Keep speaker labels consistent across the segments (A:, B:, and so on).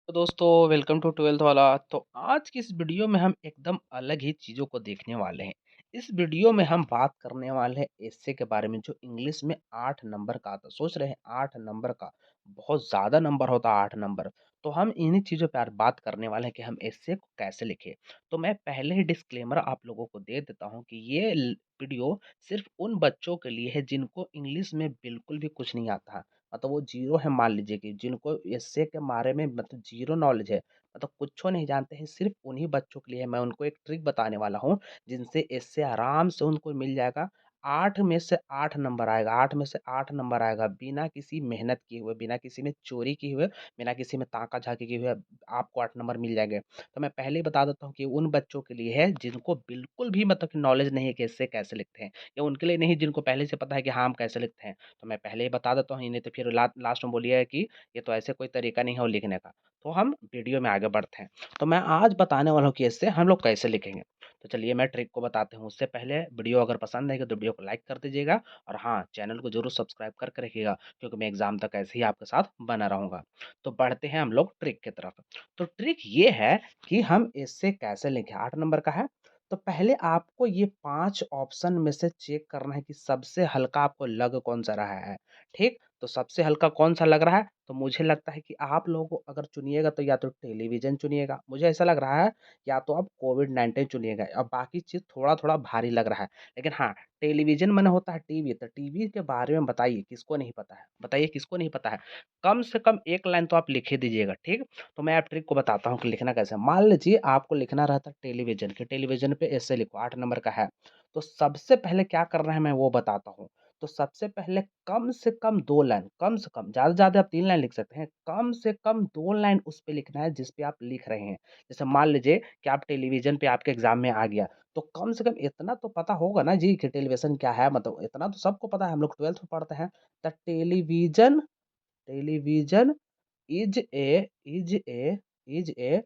A: तो दोस्तों welcome to twelfth वाला। तो आज की इस वीडियो में हम एकदम अलग ही चीज़ों को देखने वाले हैं। इस वीडियो में हम बात करने वाले हैं एस्से के बारे में जो इंग्लिश में 8 नंबर का आता है। सोच रहे हैं 8 नंबर का, बहुत ज़्यादा नंबर होता है 8 नंबर। तो हम इन्हीं चीज़ों पे आज बात करने वाले हैं कि हम एस्से को कैसे लिखें। तो मैं पहले ही डिस्क्लेमर आप लोगों को दे देता हूँ कि ये वीडियो सिर्फ़ उन बच्चों के लिए है जिनको इंग्लिश में बिल्कुल भी कुछ नहीं आता है। मतलब वो ज़ीरो है, मान लीजिए कि जिनको एस्से के बारे में मतलब ज़ीरो नॉलेज है, मतलब कुछो नहीं जानते हैं, सिर्फ़ उन्हीं बच्चों के लिए मैं उनको एक ट्रिक बताने वाला हूँ, जिनसे एस्से आराम से उनको मिल जाएगा। 8 में से 8 नंबर आएगा, 8 में से 8 नंबर आएगा, बिना किसी मेहनत किए हुए, बिना किसी में चोरी किए हुए, बिना किसी में ताका-झाकी किए हुए आपको 8 नंबर मिल जाएँगे। तो मैं पहले ही बता देता हूँ कि उन बच्चों के लिए है जिनको बिल्कुल भी मतलब कि नॉलेज नहीं है कि एस्से कैसे लिखते हैं, या उनके लिए नहीं जिनको पहले से पता है कि हाँ, हम कैसे लिखते हैं। तो मैं पहले ही बता देता हूँ, नहीं तो फिर लास्ट में बोलिएगा कि ये तो ऐसे कोई तरीका नहीं है वो लिखने का। तो हम वीडियो में आगे बढ़ते हैं। तो मैं आज बताने वाला हूँ कि इससे हम लोग कैसे लिखेंगे। तो चलिए मैं ट्रिक को बताते हूँ। उससे पहले वीडियो अगर पसंद आएगी तो वीडियो को लाइक कर दीजिएगा, और हाँ, चैनल को ज़रूर सब्सक्राइब करके रखिएगा, क्योंकि मैं एग्ज़ाम तक ऐसे ही आपके साथ बना रहूँगा। तो बढ़ते हैं हम लोग ट्रिक की तरफ। तो ट्रिक ये है कि हम इससे कैसे लिखें। 8 नंबर का है, तो पहले आपको ये 5 ऑप्शन में से चेक करना है कि सबसे हल्का आपको लग कौन-सा रहा है, ठीक? तो सबसे हल्का कौन-सा लग रहा है? तो मुझे लगता है कि आप लोगों को अगर चुनिएगा तो या तो टेलीविज़न चुनिएगा, मुझे ऐसा लग रहा है, या तो आप कोविड-19 चुनिएगा। अब बाकी चीज़ थोड़ा-थोड़ा भारी लग रहा है। लेकिन हाँ, टेलीविज़न माने होता है टीवी, तो टीवी के बारे में बताइए किसको नहीं पता है? बताइए किसको नहीं पता है? कम से कम 1 लाइन तो आप लिख ही दीजिएगा, ठीक? तो मैं अब ट्रिक को बताता हूँ कि लिखना कैसे है। मान लीजिए आपको लिखना रहता है टेलीविज़न, कि टेलीविज़न पे ऐसे लिखो, 8 नंबर का है। तो सबसे पहले क्या करना है मैं वो बताता हूँ। तो सबसे पहले कम से कम 2 लाइन, कम से कम, ज़्यादा से ज़्यादा आप 3 लाइन लिख सकते हैं। कम से कम 2 लाइन उस पे लिखना है जिस पे आप लिख रहे हैं। जैसे मान लीजिए कि आप टेलीविज़न पे आपके एग्ज़ाम में आ गया, तो कम से कम इतना तो पता होगा ना जी कि टेलीविज़न क्या है, मतलब इतना तो सबको पता है, हम लोग 12th में पढ़ते हैं। The television television is A is A is a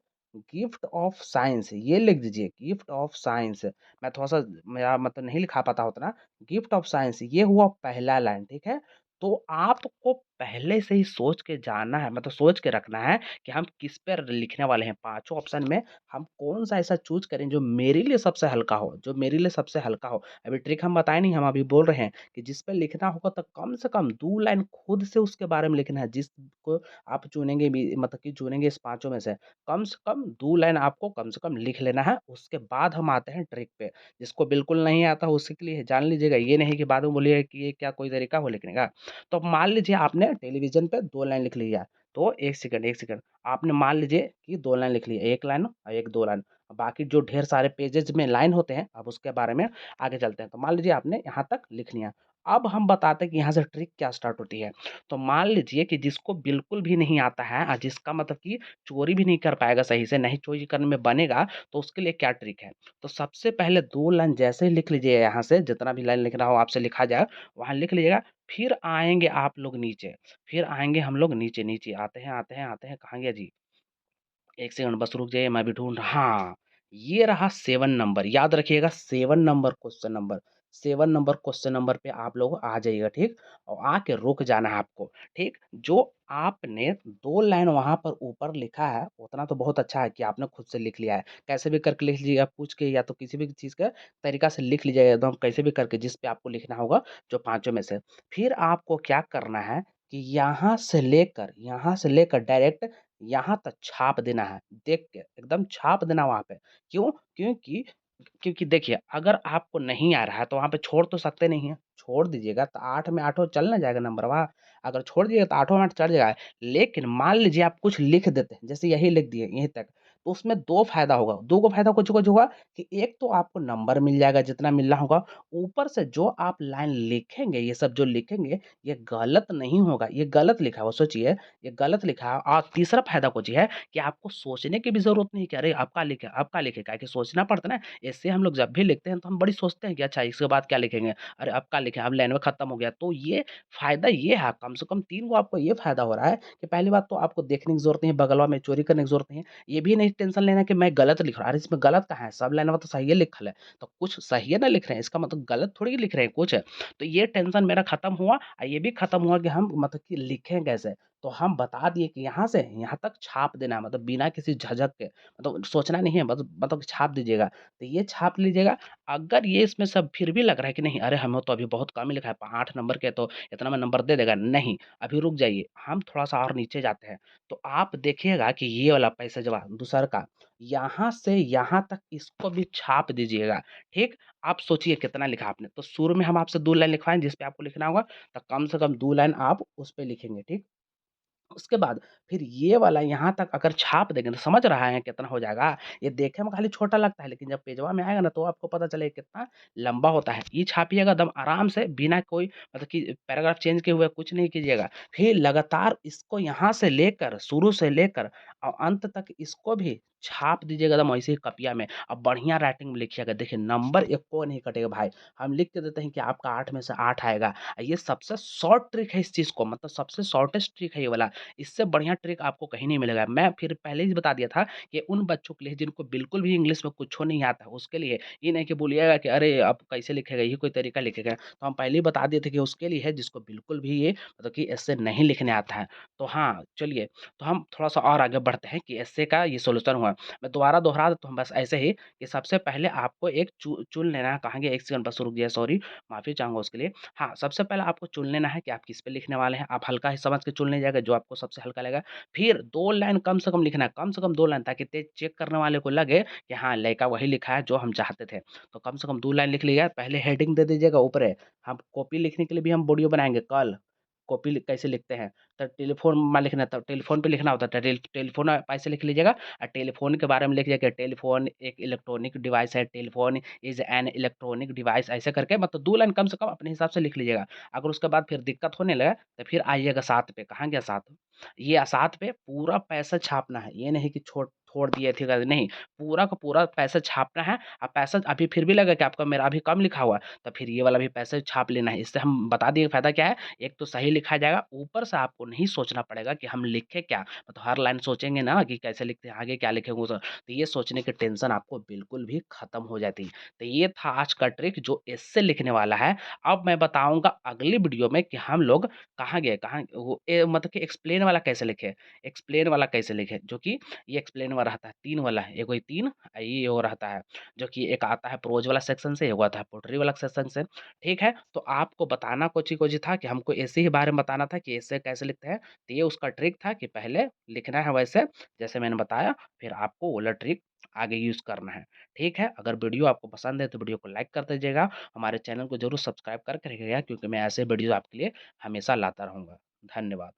A: gift of science, ये लिख दीजिए, गिफ्ट ऑफ साइंस। मैं थोड़ा-सा, मेरा मतलब नहीं लिखा पाता उतना, गिफ्ट ऑफ साइंस ये हुआ पहला लाइन, ठीक है? तो आपको पहले से ही सोच के जाना है, मतलब सोच के रखना है कि हम किस पे लिखने वाले हैं। पाँचों ऑप्शन में हम कौन-सा ऐसा चूज़ करें जो मेरे लिए सबसे हल्का हो, जो मेरे लिए सबसे हल्का हो। अभी ट्रिक हम बताए नहीं, हम अभी बोल रहे हैं कि जिस पे लिखना होगा तो कम से कम 2 लाइन खुद से उसके बारे में लिखना है, जिसको आप चुनेंगे भी, मतलब कि चुनेंगे इस पाँचों में से, कम से कम 2 लाइन आपको कम से कम लिख लेना है। उसके बाद हम आते हैं ट्रिक पे। जिसको बिल्कुल नहीं आता उसी के लिए जान लीजिएगा, ये नहीं कि बाद में बोलिएगा कि ये क्या कोई तरीका हो लिखने का। तो मान लीजिए आपने टेलीविज़न पे 2 लाइन लिख लिया, तो 1 सेकंड, आपने मान लीजिए कि 2 लाइन लिख लिए, 1 लाइन और 1 2 लाइन। बाकी जो ढेर सारे पेजेज़ में लाइन होते हैं, अब उसके बारे में आगे चलते हैं। तो मान लीजिए आपने यहाँ तक लिख लिया। अब हम बताते हैं कि यहाँ से ट्रिक क्या स्टार्ट होती है। तो मान लीजिए कि जिसको बिल्कुल भी नहीं आता है, जिसका मतलब कि चोरी भी नहीं कर पाएगा सही से, नहीं चोरी करने में बनेगा, तो उसके लिए क्या ट्रिक है। तो सबसे पहले 2 लाइन जैसे ही लिख लीजिए, यहाँ से जितना भी लाइन लिखना हो आपसे लिखा जाए, वहाँ लिख लीजिएगा। फिर आएँगे आप लोग नीचे, फिर आएँगे हम लोग नीचे, नीचे आते हैं, आते हैं, आते हैं, कहाँ गया जी? 1 सेकंड बस रुक जाइए, मैं भी ढूँढ रहा, हाँ, ये रहा 7 नंबर, याद रखिएगा 7 number question number. 7 number question number पे आप लोग आ जाइएगा, ठीक? और आके रुक जाना है आपको, ठीक? जो आपने 2 लाइन वहाँ पर ऊपर लिखा है, उतना तो बहुत अच्छा है कि आपने खुद से लिख लिया है। कैसे भी करके लिख लीजिएगा, पूछ के या तो किसी भी चीज़ का तरीका से लिख लीजिएगा एकदम, कैसे भी करके जिस पे आपको लिखना होगा, जो पाँचों में से। फिर आपको क्या करना है कि यहाँ से लेकर डायरेक्ट यहाँ तक छाप देना है, देख के एकदम छाप देना वहाँ पे। क्यों? क्योंकि देखिए, अगर आपको नहीं आ रहा है तो वहाँ पे छोड़ तो सकते नहीं हैं, छोड़ दीजिएगा तो 8 में आठों चल ना जाएगा नंबरवा। अगर छोड़ दिएगा तो आठों में 8 चढ़ जाएगा। लेकिन मान लीजिए आप कुछ लिख देते हैं, जैसे यही लिख दिए यहीं तक, तो उसमें 2 फ़ायदा होगा, 2 गो फ़ायदा कुछ-कुछ होगा कि एक तो आपको नंबर मिल जाएगा जितना मिलना होगा, ऊपर से जो आप लाइन लिखेंगे, ये सब जो लिखेंगे, ये गलत नहीं होगा, ये गलत लिखा हुआ सोचिए, ये गलत लिखा है। और तीसरा फ़ायदा कुछ ये है कि आपको सोचने की भी ज़रूरत नहीं कि अरे! अब क्या लिखें? काहे कि सोचना पड़ता है ना, ऐसे हम लोग जब भी लिखते हैं तो हम बड़ी सोचते हैं कि अच्छा इसके बाद क्या लिखेंगे? अरे! अब क्या लिखें? अब लाइनवा खत्म हो गया। तो ये फ़ायदा ये है, कम से कम 3 गो आपको ये फ़ायदा हो रहा है कि पहली बात तो आपको देखने की ज़रूरत नहीं है, बगलवा में चोरी करने की ज़रूरत नहीं है। ये भी नहीं टेंशन लेना कि मैं गलत लिख रहा हूँ, अरे! इसमें गलत कहाँ है? सब लाइनवा तो सहिए लिखल है। तो कुछ सहिए ना लिख रहे हैं, इसका मतलब गलत थोड़ी लिख रहे हैं कुछ। तो ये टेंशन मेरा खत्म हुआ, ये भी खत्म हुआ कि हम मतलब कि लिखें कैसे? तो हम बता दिए कि यहाँ से यहाँ तक छाप देना है मतलब बिना किसी झझक के मतलब सोचना नहीं है मतलब छाप दीजिएगा। तो ये छाप लीजिएगा, अगर ये इसमें सब फिर भी लग रहा है कि नहीं अरे हमें तो अभी बहुत कम ही लिखा है 8 नंबर के तो इतना में नंबर दे देगा, नहीं, अभी रुक जाइए, हम थोड़ा-सा और नीचे जाते हैं। तो आप देखिएगा कि ये वाला पैसेजवा दूसर का, यहाँ से यहाँ तक इसको भी छाप दीजिएगा, ठीक? आप सोचिए कितना लिखा आपने, तो शुरू में हम आपसे 2 लाइन लिखवाएँ जिस पे आपको लिखना होगा, तो कम से कम 2 लाइन आप उस पे लिखेंगे, ठीक? उसके बाद फिर ये वाला यहाँ तक अगर छाप देंगे तो समझ रहा है कितना हो जाएगा? ये देखने में खाली छोटा लगता है लेकिन जब पेजवा में आएगा ना तो आपको पता चलेगा कितना लंबा होता है। ये छापिएगा एकदम आराम से बिना कोई मतलब कि पैराग्राफ चेंज किए हुए कुछ नहीं कीजिएगा। फिर लगातार इसको यहाँ से लेकर शुरू से लेकर अंत तक इसको भी छाप दीजिएगा एकदम ऐसे ही कपिया में। अब बढ़िया राइटिंग में लिखिएगा। देखिए नंबर एक को नहीं कटेगा भाई। हम लिख के देते हैं कि आपका 8 में से 8 आएगा। ये सबसे शॉर्ट ट्रिक है इस चीज़ को मतलब सबसे शॉर्टेस्ट ट्रिक है ये वाला। इससे बढ़िया ट्रिक आपको कहीं नहीं मिलेगा। मैं फिर पहले ही बता दिया था कि उन बच्चों के लिए जिनको बिल्कुल भी इंग्लिश में कुछ नहीं आता, उसके लिए ये नहीं कि बोलिएगा कि अरे! अब कैसे लिखेगा, ये कोई तरीका लिखेगा। तो हम पहले ही बता दिए थे कि उसके लिए है जिसको बिल्कुल भी ये मतलब कि एस्से नहीं लिखने आता है। तो हाँ, चलिए तो हम थोड़ा-सा और आगे बढ़ते हैं कि एस्से का ये सॉल्यूशन हुआ। मैं दोबारा दोहरा देता हूँ बस ऐसे ही कि सबसे पहले आपको एक चुन लेना है कहाँ गया 1 सेकंड बस रुक जाइए सॉरी, माफ़ी चाहूँगा उसके लिए। हाँ, सबसे पहले आपको चुन लेना है कि आप किस पे लिखने वाले हैं। आप हल्का ही समझ के चुन लीजिएगा जो आपको सबसे हल्का लगेगा। फिर 2 लाइन कम से कम लिखना है, कम से कम 2 लाइन ताकि तेज़ चेक करने वाले को लगे कि हाँ, लड़का वही लिखा है जो हम चाहते थे। तो कम से कम 2 लाइन लिख लिया, पहले हेडिंग दे दीजिएगा ऊपरे। हम कॉपी लिखने के लिए भी हम वीडियो बनाएँगे कल। कॉपी लि कैसे लिखते हैं, तो टेलीफ़ोन में लिखना है, तो टेलीफ़ोन पे लिखना होता है, टेलीफ़ोन ऐसे लिख लीजिएगा टेलीफ़ोन के बारे में लिख दीजिएगा टेलीफ़ोन एक इलेक्ट्रॉनिक डिवाइस है, telephone is an electronic device ऐसे करके मतलब 2 लाइन कम से कम अपने हिसाब से लिख लीजिएगा। अगर उसके बाद फिर दिक्कत होने लगे, तो फिर आइएगा 7 पे, कहाँ गया 7? ये 7 पे पूरा पैसा छापना है, ये नहीं कि छोड़ दिए थे कर नहीं, पूरा का पूरा पैसा छापना है पैसा अभी फिर भी लगा कि आपका मेरा अभी कम लिखा हुआ है, तो फिर ये वाला भी पैसा छाप लेना है। इससे हम बता दिए फ़ायदा क्या है, एक तो सही लिखा जाएगा, ऊपर से आपको नहीं सोचना पड़ेगा कि हम लिखें क्या? मतलब हर लाइन सोचेंगे ना कि कैसे लिखते हैं, आगे क्या लिखेंगे तो ये सोचने की टेंशन आपको बिल्कुल भी खत्म हो जाती है। तो ये था आज का ट्रिक जो एस्से लिखने वाला है। अब मैं बताऊँगा अगली वीडियो में कि हम लोग कहाँ गए, कहाँ वो मतलब कि एक्सप्लेन वाला कैसे लिखें? एक्सप्लेन वाला कैसे लिखें? जो कि ये एक्सप्लेन वाला रहता है 3 वाला है, एगो ये 3 ये वो रहता है, जो कि एक आता है प्रोज़ वाला सेक्शन से, एगो आता है पोएट्री वाला सेक्शन से, ठीक है? तो आपको बताना कोची-कोची था कि हमको ऐसे ही बारे में बताना था कि ऐसे कैसे लिखते हैं। तो ये उसका ट्रिक था कि पहले लिखना है वैसे, जैसे मैंने बताया, फिर आपको वो वाला ट्रिक आगे यूज़ करना है, ठीक है? अगर वीडियो आपको पसंद है तो वीडियो को लाइक कर दीजिएगा, हमारे चैनल को ज़रूर सब्सक्राइब करके रखिएगा क्योंकि मैं ऐसे वीडियो आपके लिए हमेशा लाता रहूँगा। धन्यवाद।